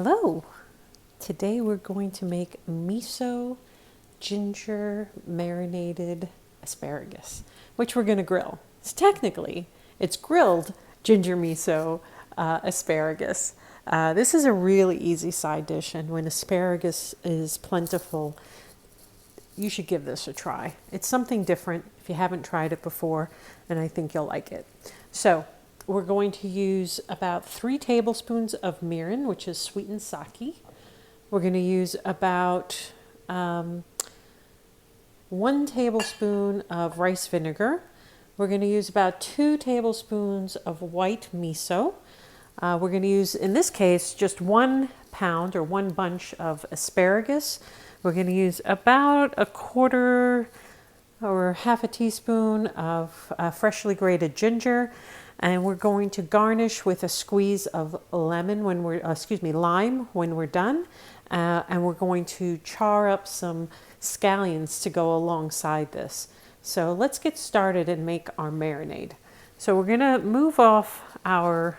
Hello! Today we're going to make miso ginger marinated asparagus, which we're going to grill. So technically, it's grilled ginger miso asparagus. This is a really easy side dish, and when asparagus is plentiful, you should give this a try. It's something different if you haven't tried it before, and I think you'll like it. So we're going to use about 3 tablespoons of mirin, which is sweetened sake. We're going to use about 1 tablespoon of rice vinegar. We're going to use about 2 tablespoons of white miso. We're going to use, in this case, just 1 pound or 1 bunch of asparagus. We're going to use about 1/4 or half a teaspoon of freshly grated ginger. And we're going to garnish with a squeeze of lime when we're done. And we're going to char up some scallions to go alongside this. So let's get started and make our marinade. So we're going to move off our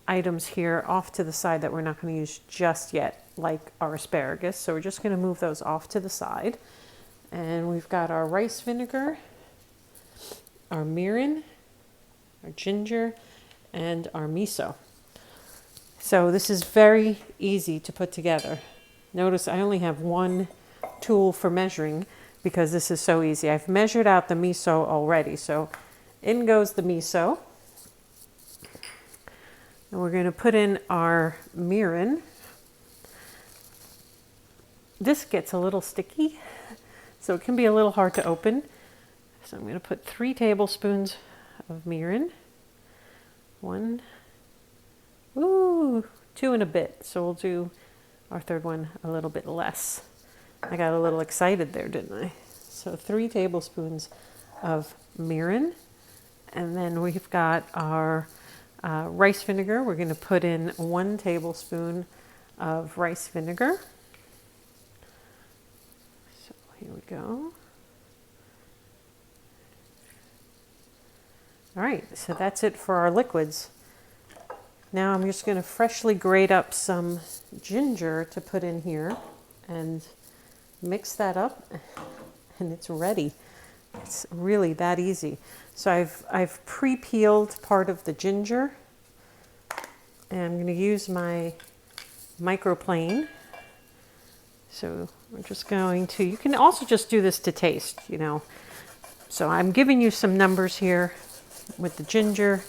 items here off to the side that we're not going to use just yet, like our asparagus. So we're just going to move those off to the side. And we've got our rice vinegar, our mirin, our ginger, and our miso. So this is very easy to put together. Notice I only have 1 tool for measuring because this is so easy. I've measured out the miso already. So in goes the miso. And we're going to put in our mirin. This gets a little sticky, so it can be a little hard to open. So I'm going to put 3 tablespoons of mirin. 1, 2 and a bit. So we'll do our third one a little bit less. I got a little excited there, didn't I? So 3 tablespoons of mirin. And then we've got our rice vinegar. We're going to put in 1 tablespoon of rice vinegar. So here we go. All right, so that's it for our liquids. Now I'm just going to freshly grate up some ginger to put in here and mix that up, and it's ready. It's really that easy. So I've pre-peeled part of the ginger, and I'm going to use my microplane. So we're just going to, you can also just do this to taste, you know. So I'm giving you some numbers here with the ginger,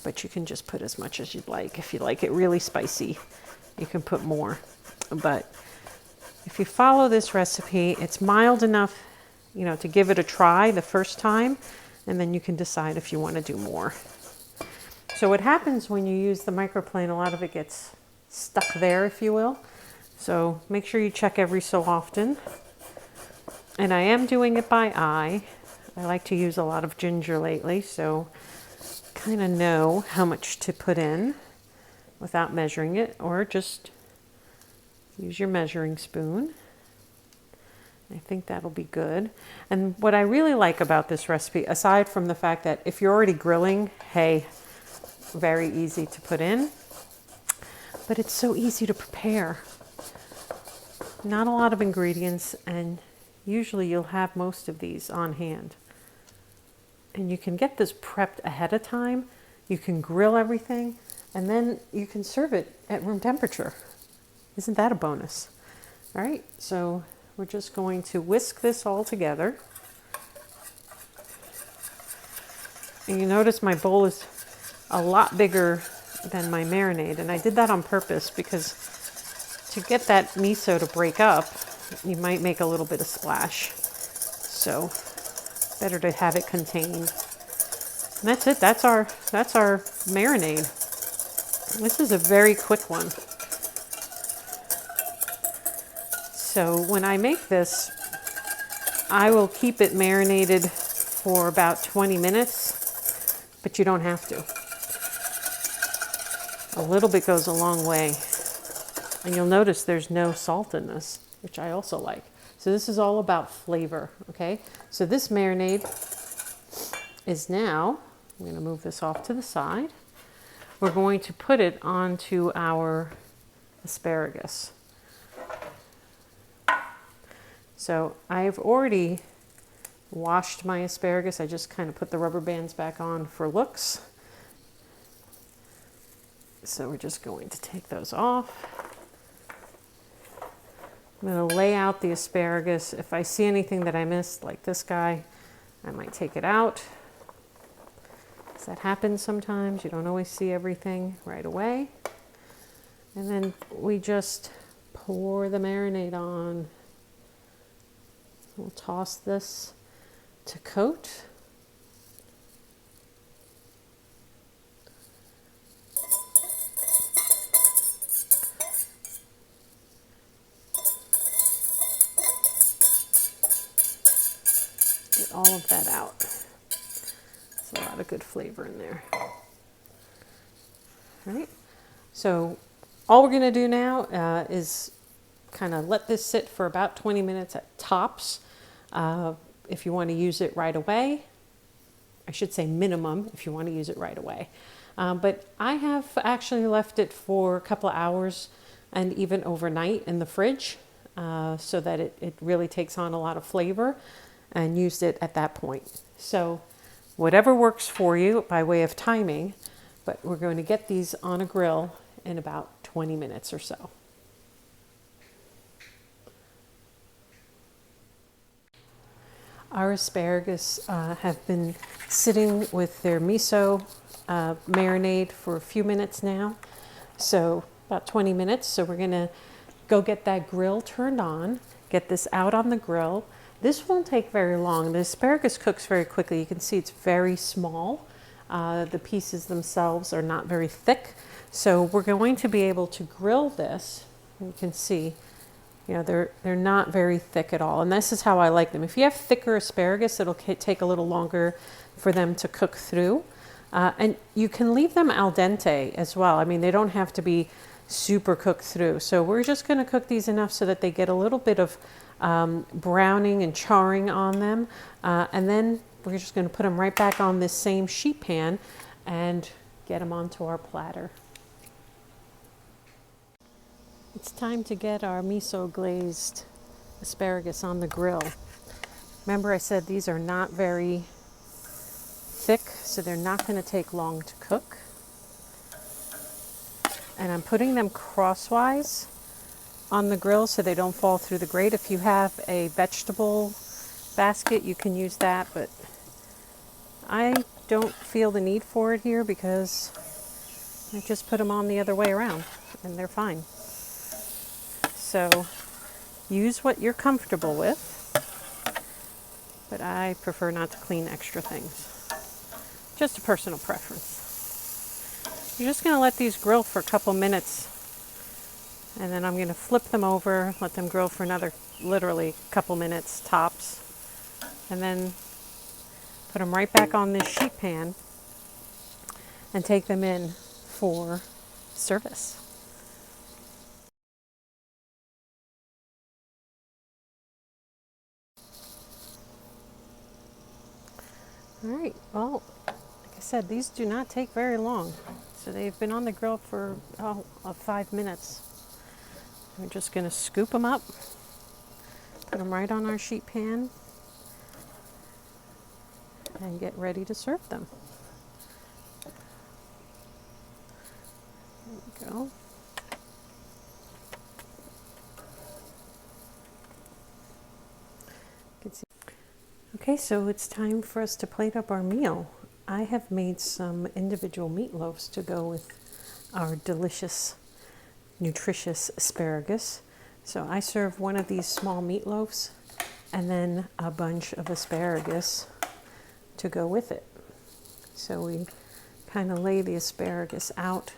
but you can just put as much as you'd like. If you like it really spicy, you can put more. But if you follow this recipe, it's mild enough, you know, to give it a try the first time, and then you can decide if you want to do more. So what happens when you use the microplane, a lot of it gets stuck there, if you will. So make sure you check every so often. And I am doing it by eye. I like to use a lot of ginger lately, so kind of know how much to put in without measuring it, or just use your measuring spoon. I think that'll be good. And what I really like about this recipe, aside from the fact that if you're already grilling, hey, very easy to put in, but it's so easy to prepare. Not a lot of ingredients, and usually you'll have most of these on hand. And you can get this prepped ahead of time. You can grill everything, and then you can serve it at room temperature. Isn't that a bonus? All right, so we're just going to whisk this all together. And you notice my bowl is a lot bigger than my marinade, and I did that on purpose because to get that miso to break up, you might make a little bit of splash. So better to have it contained. And that's it. That's our marinade. This is a very quick one. So when I make this, I will keep it marinated for about 20 minutes, but you don't have to. A little bit goes a long way. And you'll notice there's no salt in this, which I also like. So this is all about flavor, okay? So this marinade is now, I'm going to move this off to the side. we're going to put it onto our asparagus. So I've already washed my asparagus. I just kind of put the rubber bands back on for looks. So we're just going to take those off. I'm going to lay out the asparagus. If I see anything that I missed, like this guy, I might take it out. That happens sometimes. You don't always see everything right away. And then we just pour the marinade on. We'll toss this to coat. Get all of that out. There's a lot of good flavor in there. All right. So all we're going to do now is kind of let this sit for about 20 minutes at tops. If you want to use it right away, I should say minimum if you want to use it right away. But I have actually left it for a couple of hours and even overnight in the fridge so that it really takes on a lot of flavor, and used it at that point. So whatever works for you by way of timing, but we're going to get these on a grill in about 20 minutes or so. Our asparagus have been sitting with their miso marinade for a few minutes now, so about 20 minutes. So we're gonna go get that grill turned on, get this out on the grill. This won't take very long. The asparagus cooks very quickly. You can see it's very small. The pieces themselves are not very thick. So we're going to be able to grill this. You can see, you know, they're not very thick at all. And this is how I like them. If you have thicker asparagus, it'll take a little longer for them to cook through. And you can leave them al dente as well. I mean, they don't have to be super cooked through. So we're just going to cook these enough so that they get a little bit of browning and charring on them. And then we're just going to put them right back on this same sheet pan and get them onto our platter. It's time to get our miso glazed asparagus on the grill. Remember I said these are not very thick, so they're not going to take long to cook. And I'm putting them crosswise on the grill so they don't fall through the grate. If you have a vegetable basket, you can use that, but I don't feel the need for it here because I just put them on the other way around and they're fine. So use what you're comfortable with, but I prefer not to clean extra things. Just a personal preference. You're just going to let these grill for a couple minutes, and then I'm going to flip them over, let them grill for another literally couple minutes tops, and then put them right back on this sheet pan and take them in for service. All right, well, like I said, these do not take very long. So they've been on the grill for 5 minutes. We're just going to scoop them up, put them right on our sheet pan, and get ready to serve them. There we go. Okay, so it's time for us to plate up our meal. I have made some individual meatloaves to go with our delicious, nutritious asparagus. So I serve one of these small meatloaves and then a bunch of asparagus to go with it. So we kind of lay the asparagus out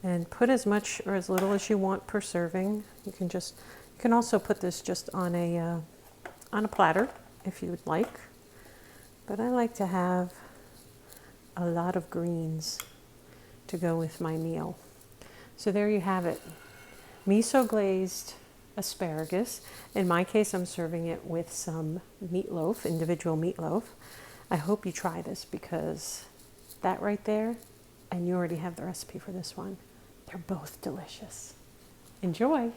and put as much or as little as you want per serving. You can also put this just on a platter if you would like. But I like to have a lot of greens to go with my meal. So there you have it. Miso glazed asparagus. In my case, I'm serving it with some meatloaf, individual meatloaf. I hope you try this because that right there, And you already have the recipe for this one. They're both delicious. Enjoy!